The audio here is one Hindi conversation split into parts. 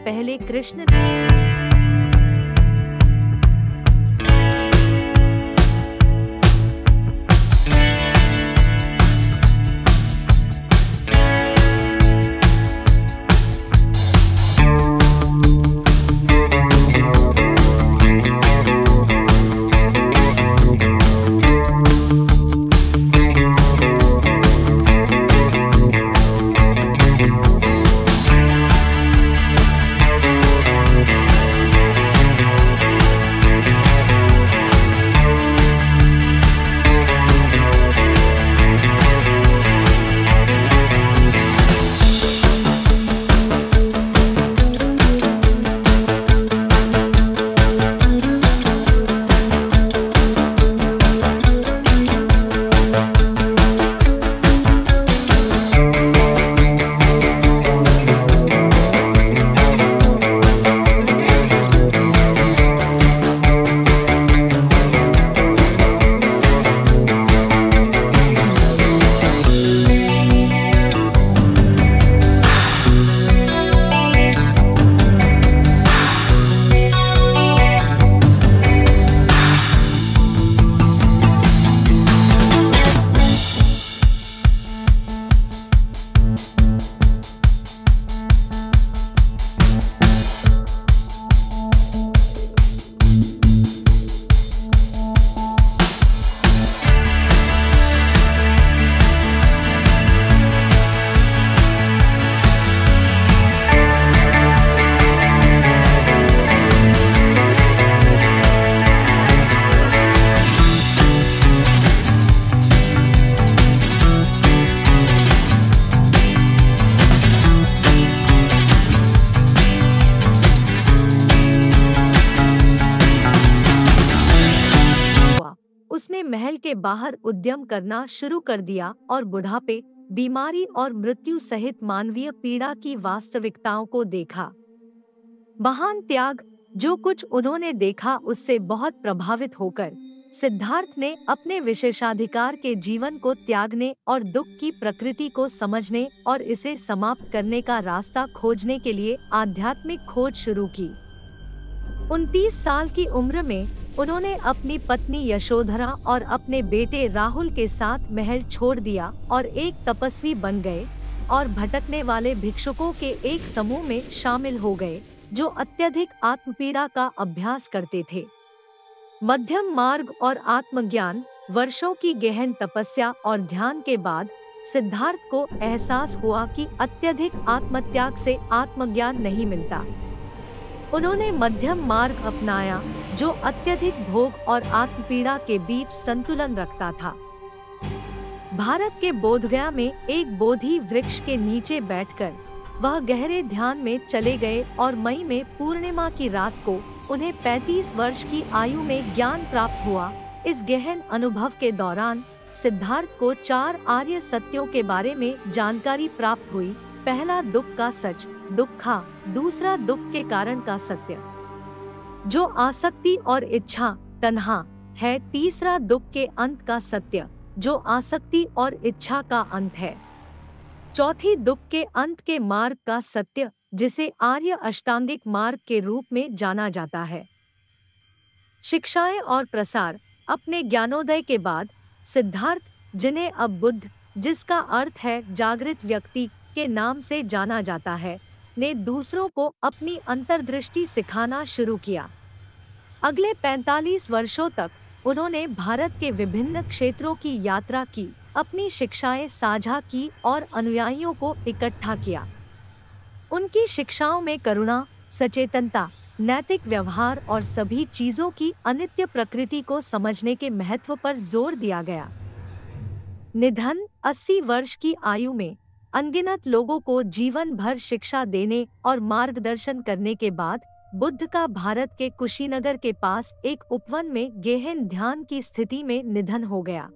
पहले कृष्ण उसने महल के बाहर उद्यम करना शुरू कर दिया और बुढ़ापे, बीमारी और मृत्यु सहित मानवीय पीड़ा की वास्तविकताओं को देखा। महान त्याग, जो कुछ उन्होंने देखा उससे बहुत प्रभावित होकर सिद्धार्थ ने अपने विशेषाधिकार के जीवन को त्यागने और दुख की प्रकृति को समझने और इसे समाप्त करने का रास्ता खोजने के लिए आध्यात्मिक खोज शुरू की। 29 साल की उम्र में उन्होंने अपनी पत्नी यशोधरा और अपने बेटे राहुल के साथ महल छोड़ दिया और एक तपस्वी बन गए और भटकने वाले भिक्षुकों के एक समूह में शामिल हो गए जो अत्यधिक आत्मपीड़ा का अभ्यास करते थे। मध्यम मार्ग और आत्मज्ञान, वर्षों की गहन तपस्या और ध्यान के बाद सिद्धार्थ को एहसास हुआ कि अत्यधिक आत्मत्याग से आत्मज्ञान नहीं मिलता। उन्होंने मध्यम मार्ग अपनाया जो अत्यधिक भोग और आत्मपीड़ा के बीच संतुलन रखता था। भारत के बोधगया में एक बोधि वृक्ष के नीचे बैठकर वह गहरे ध्यान में चले गए और मई में पूर्णिमा की रात को उन्हें 35 वर्ष की आयु में ज्ञान प्राप्त हुआ। इस गहन अनुभव के दौरान सिद्धार्थ को 4 आर्य सत्यों के बारे में जानकारी प्राप्त हुई। पहला, दुख का सच, दुक्खा। दूसरा, दुख के कारण का सत्य, जो आसक्ति और इच्छा, तन्हा है। तीसरा, दुख के अंत का सत्य, जो आसक्ति और इच्छा का अंत है। चौथी, दुख के अंत के मार्ग का सत्य, जिसे आर्य अष्टांगिक मार्ग के रूप में जाना जाता है। शिक्षाएं और प्रसार। अपने ज्ञानोदय के बाद सिद्धार्थ, जिन्हें अब बुद्ध, जिसका अर्थ है जागृत व्यक्ति, के नाम से जाना जाता है, ने दूसरों को अपनी अंतर्दृष्टि सिखाना शुरू किया। अगले 45 वर्षों तक उन्होंने भारत के विभिन्न क्षेत्रों की यात्रा की, अपनी शिक्षाएं साझा की और अनुयायियों को इकट्ठा किया। उनकी शिक्षाओं में करुणा, सचेतनता, नैतिक व्यवहार और सभी चीजों की अनित्य प्रकृति को समझने के महत्व पर जोर दिया गया। निधन। 80 वर्ष की आयु में अनगिनत लोगों को जीवन भर शिक्षा देने और मार्गदर्शन करने के बाद बुद्ध का भारत के कुशीनगर के पास एक उपवन में गहन ध्यान की स्थिति में निधन हो गया।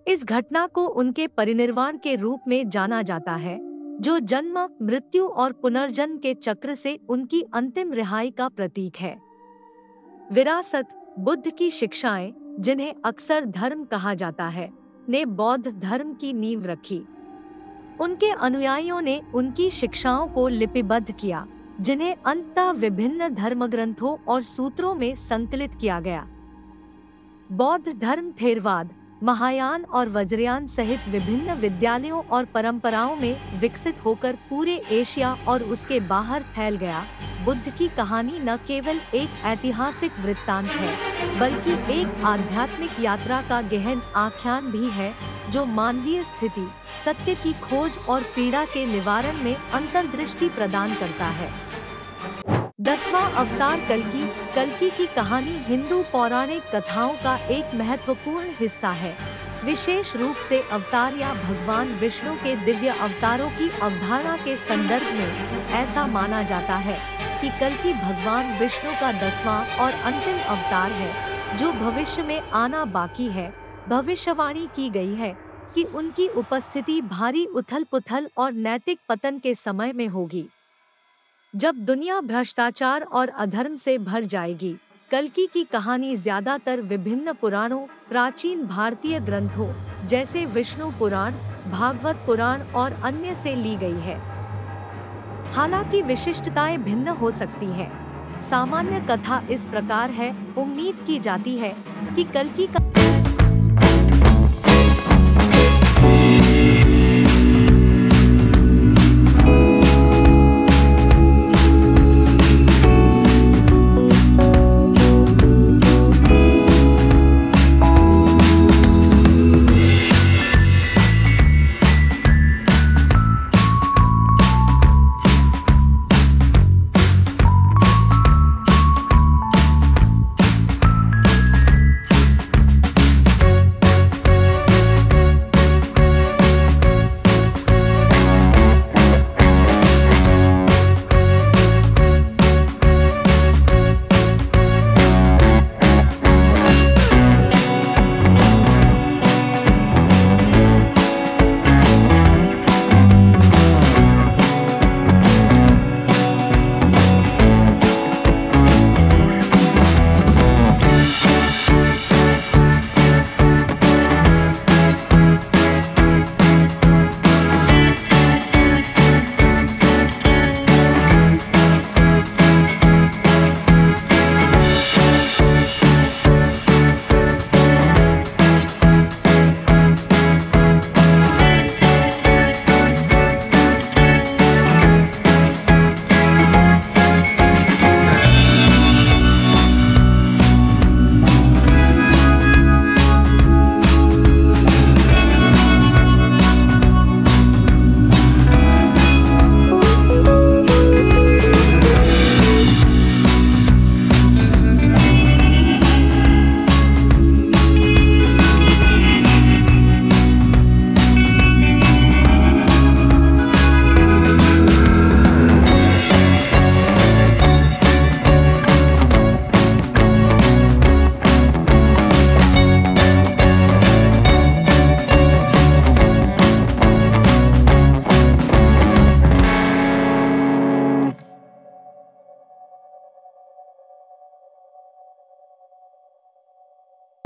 इस घटना को उनके परिनिर्वाण के रूप में जाना जाता है, जो जन्म, मृत्यु और पुनर्जन्म के चक्र से उनकी अंतिम रिहाई का प्रतीक है। विरासत। बुद्ध की शिक्षाएं, जिन्हें अक्सर धर्म कहा जाता है, ने बौद्ध धर्म की नींव रखी। उनके अनुयायियों ने उनकी शिक्षाओं को लिपिबद्ध किया, जिन्हें अंततः विभिन्न धर्मग्रंथों और सूत्रों में संकलित किया गया। बौद्ध धर्म थेरवाद, महायान और वज्रयान सहित विभिन्न विद्यालयों और परंपराओं में विकसित होकर पूरे एशिया और उसके बाहर फैल गया। बुद्ध की कहानी न केवल एक ऐतिहासिक वृत्तांत है, बल्कि एक आध्यात्मिक यात्रा का गहन आख्यान भी है, जो मानवीय स्थिति, सत्य की खोज और पीड़ा के निवारण में अंतर्दृष्टि प्रदान करता है। 10वां अवतार कल्कि। कल्कि की कहानी हिंदू पौराणिक कथाओं का एक महत्वपूर्ण हिस्सा है। विशेष रूप से अवतार या भगवान विष्णु के दिव्य अवतारों की अवधारणा के संदर्भ में ऐसा माना जाता है कि कल्कि भगवान विष्णु का 10वां और अंतिम अवतार है, जो भविष्य में आना बाकी है। भविष्यवाणी की गई है कि उनकी उपस्थिति भारी उथल-पुथल और नैतिक पतन के समय में होगी, जब दुनिया भ्रष्टाचार और अधर्म से भर जाएगी। कल्कि की कहानी ज्यादातर विभिन्न पुराणों, प्राचीन भारतीय ग्रंथों जैसे विष्णु पुराण, भागवत पुराण और अन्य से ली गई है। हालांकि विशिष्टताएं भिन्न हो सकती हैं। सामान्य कथा इस प्रकार है। उम्मीद की जाती है कि कल्कि का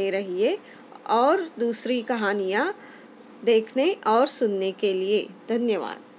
रहिए और दूसरी कहानियाँ देखने और सुनने के लिए। धन्यवाद।